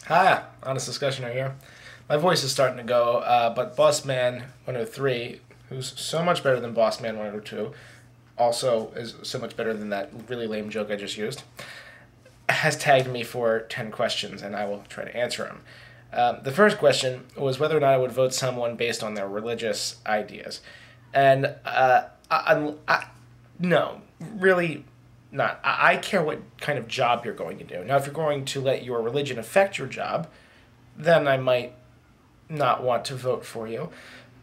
Hi, honest discussion right here. My voice is starting to go, but Bossman 103, who's so much better than Bossman 102, also is so much better than that really lame joke I just used, has tagged me for 10 questions, and I will try to answer them. The first question was whether or not I would vote someone based on their religious ideas. And no, really not. I care what kind of job you're going to do. Now, if you're going to let your religion affect your job, then I might not want to vote for you.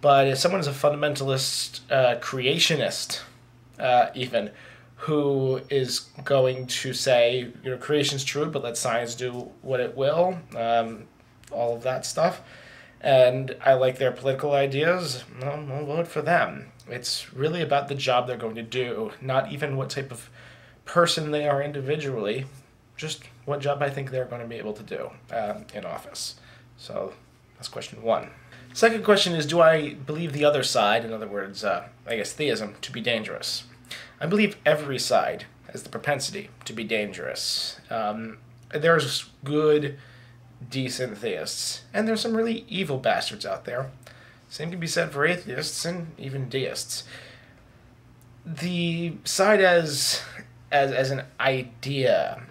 But if someone is a fundamentalist, creationist, even, who is going to say, creation's true, but let science do what it will, all of that stuff, and I like their political ideas, I'll vote for them. It's really about the job they're going to do, not even what type of person they are individually, just what job I think they're going to be able to do in office. So that's question one. Second question is, do I believe the other side, in other words, I guess theism, to be dangerous? I believe every side has the propensity to be dangerous. There's good, decent theists, and there's some really evil bastards out there. Same can be said for atheists and even deists. The side as an idea,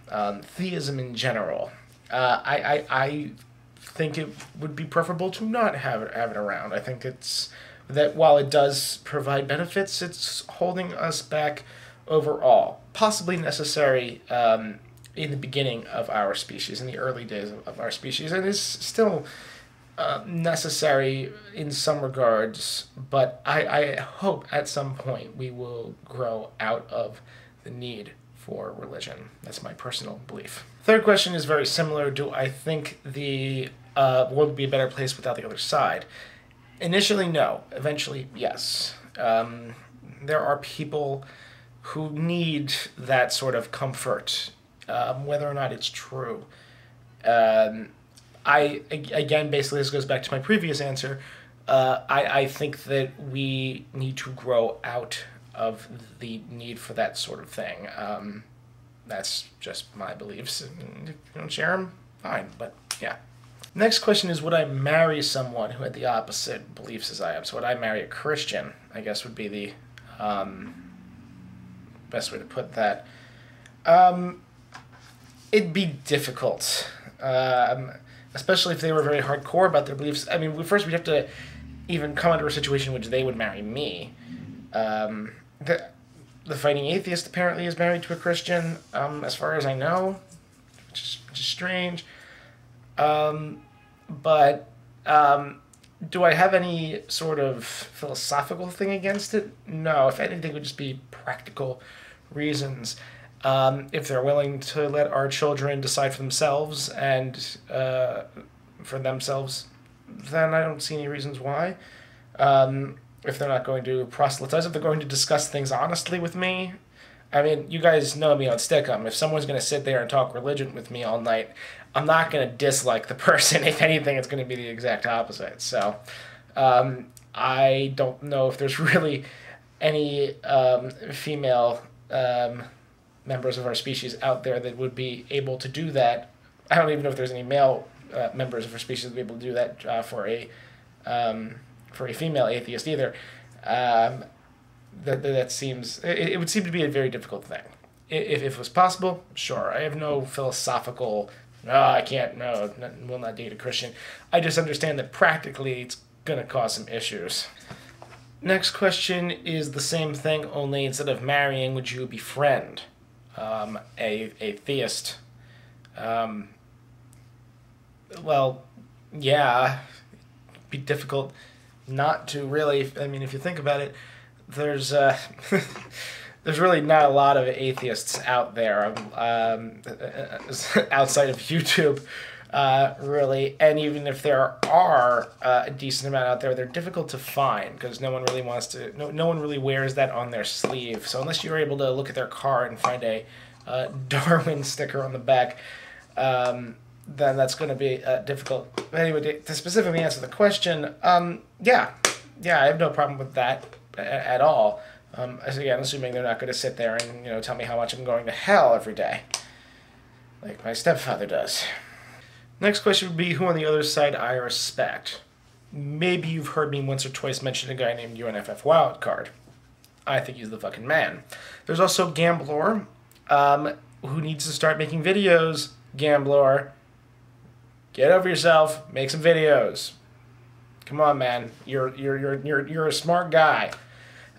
theism in general, I think it would be preferable to not have it around. I think it's that while it does provide benefits, it's holding us back overall. Possibly necessary in the beginning of our species, in the early days of our species, and is still necessary in some regards, but I hope at some point we will grow out of the need for religion. That's my personal belief. Third question is very similar. Do I think the world would be a better place without the other side? Initially, no. Eventually, yes. There are people who need that sort of comfort, whether or not it's true. Again, basically, this goes back to my previous answer. I think that we need to grow out of the need for that sort of thing. That's just my beliefs. And if you don't share them, fine. But yeah. Next question is, would I marry someone who had the opposite beliefs as I have? So would I marry a Christian, I guess would be the best way to put that. It'd be difficult, especially if they were very hardcore about their beliefs. I mean, first we'd have to even come into a situation in which they would marry me. The fighting atheist apparently is married to a Christian, as far as I know, which is strange. But do I have any sort of philosophical thing against it? No. If anything, it would just be practical reasons. If they're willing to let our children decide for themselves and for themselves, then I don't see any reasons why. If they're not going to proselytize, if they're going to discuss things honestly with me. I mean, you guys know me on Stickum. If someone's going to sit there and talk religion with me all night, I'm not going to dislike the person. If anything, it's going to be the exact opposite. So I don't know if there's really any female members of our species out there that would be able to do that. I don't even know if there's any male members of our species that would be able to do that for a female atheist either. That seems, it would seem to be a very difficult thing. If it was possible, sure. I have no philosophical, no, I can't, no, will not date a Christian. I just understand that practically it's going to cause some issues. Next question is the same thing, only instead of marrying, would you befriend a theist? Well, yeah, it'd be difficult not to really. I mean, if you think about it, there's there's really not a lot of atheists out there outside of YouTube, really. And even if there are a decent amount out there, they're difficult to find because no one really wants to. No one really wears that on their sleeve. So unless you're able to look at their car and find a Darwin sticker on the back, then that's going to be difficult. But anyway, to specifically answer the question, yeah, I have no problem with that at all. Again, assuming they're not going to sit there and tell me how much I'm going to hell every day, like my stepfather does. Next question would be, who on the other side I respect? Maybe you've heard me once or twice mention a guy named UNFF Wildcard. I think he's the fucking man. There's also Gambler, who needs to start making videos. Gambler, get over yourself, make some videos. Come on, man. You're a smart guy.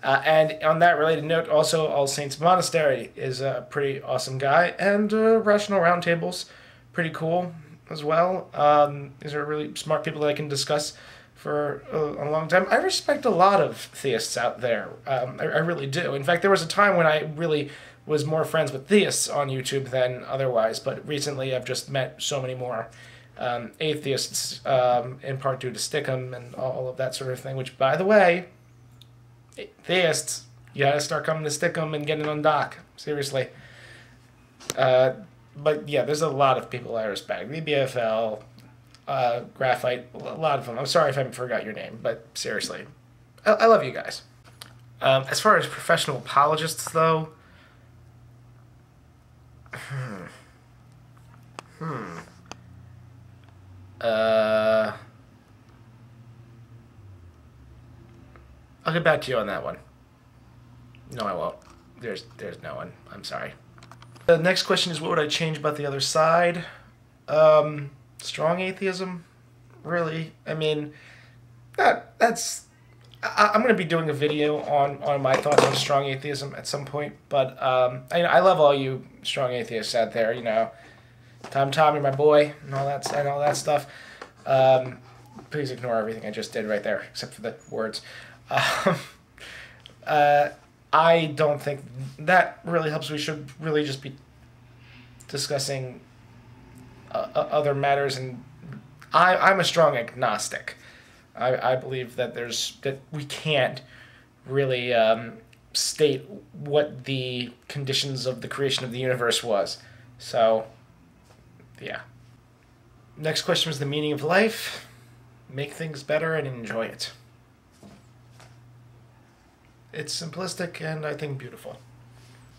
And on that related note, also All Saints Monastery is a pretty awesome guy, and Rational Roundtables, pretty cool as well. These are really smart people that I can discuss for a long time. I respect a lot of theists out there. I really do. In fact, there was a time when I really was more friends with theists on YouTube than otherwise, but recently I've just met so many more atheists, in part due to Stickum and all of that sort of thing, which, by the way, theists, you gotta start coming to Stickum and getting on dock. Seriously. But yeah, there's a lot of people I respect. VBFL, Graphite, a lot of them. I'm sorry if I forgot your name, but seriously, I love you guys. As far as professional apologists, though, I'll get back to you on that one. No, I won't. There's no one. I'm sorry. The next question is, what would I change about the other side? Strong atheism? Really? I mean, that's... I'm going to be doing a video on my thoughts on strong atheism at some point, but I love all you strong atheists out there, you know. Tommy, my boy, and all that stuff. Please ignore everything I just did right there, except for the words. I don't think that really helps. We should really just be discussing other matters, and I'm a strong agnostic. I believe that we can't really state what the conditions of the creation of the universe was. So, yeah. Next question was the meaning of life. Make things better and enjoy it. It's simplistic and I think beautiful.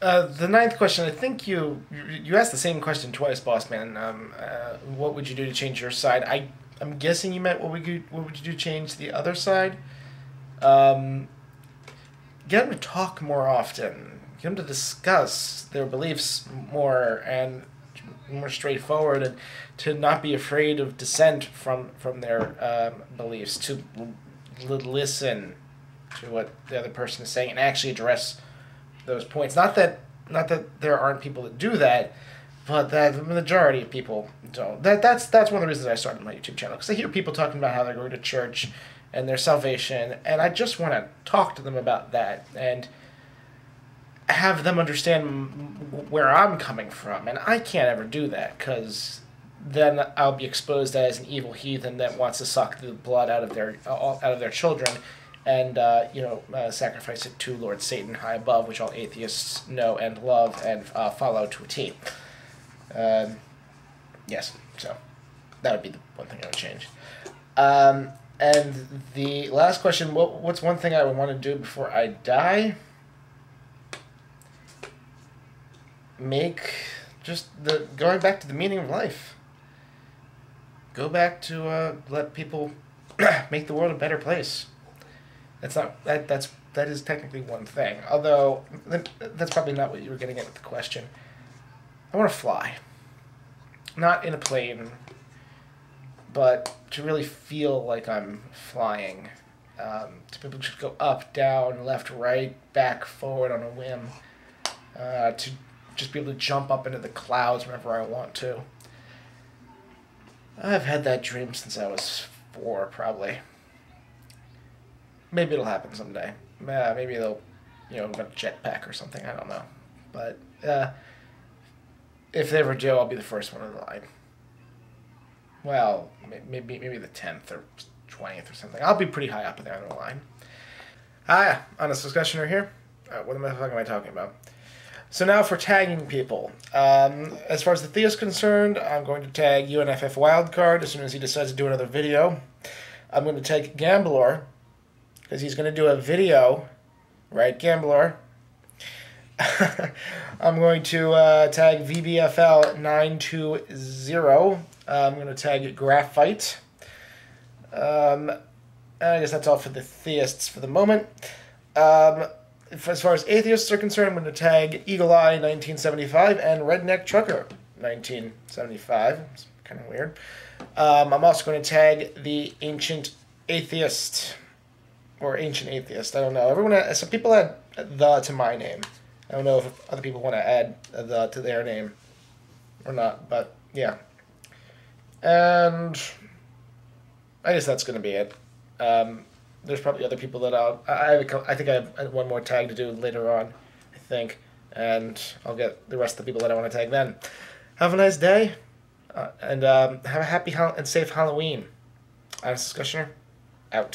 The ninth question, I think you asked the same question twice, Bossman. What would you do to change your side? I'm guessing you meant what would you do to change the other side? Get them to talk more often. Get them to discuss their beliefs more and more straightforward, and to not be afraid of dissent from their beliefs. To listen to what the other person is saying and actually address those points. Not that there aren't people that do that, but that the majority of people don't. That's one of the reasons I started my YouTube channel, because I hear people talking about how they're going to church and their salvation, and I just want to talk to them about that and have them understand where I'm coming from. And I can't ever do that, because then I'll be exposed as an evil heathen that wants to suck the blood out of their children and sacrifice it to Lord Satan high above, which all atheists know and love and follow to a T. Yes, so that would be the one thing I would change. And the last question, what's one thing I would want to do before I die? Going back to the meaning of life. Go back to let people make the world a better place. That is technically one thing. Although that's probably not what you were getting at with the question. I want to fly, not in a plane, but to really feel like I'm flying. To be able to just go up, down, left, right, back, forward on a whim. To just be able to jump up into the clouds whenever I want to. I've had that dream since I was 4, probably. Maybe it'll happen someday. Maybe they'll, get a jetpack or something. I don't know. But if they ever do, I'll be the first one in the line. Well, maybe the 10th or 20th or something. I'll be pretty high up there on the line. Yeah, honest discussion right here. What the fuck am I talking about? So now for tagging people. As far as the theist is concerned, I'm going to tag UNFF Wildcard as soon as he decides to do another video. I'm going to tag Gambler, because he's going to do a video, right, Gambler? I'm going to tag VBFL920 I'm going to tag graphite. I guess that's all for the theists for the moment. As far as atheists are concerned, I'm going to tag Eagle Eye 1975 and Redneck Trucker 1975. It's kind of weird. I'm also going to tag the Ancient Atheist or Ancient Atheist. I don't know. Some people add the to my name. I don't know if other people want to add the to their name or not, but yeah. And I guess that's going to be it. There's probably other people that I think I have one more tag to do later on, I think, and I'll get the rest of the people that I want to tag then. Have a nice day, and have a happy and safe Halloween. I'm Discussioner, out.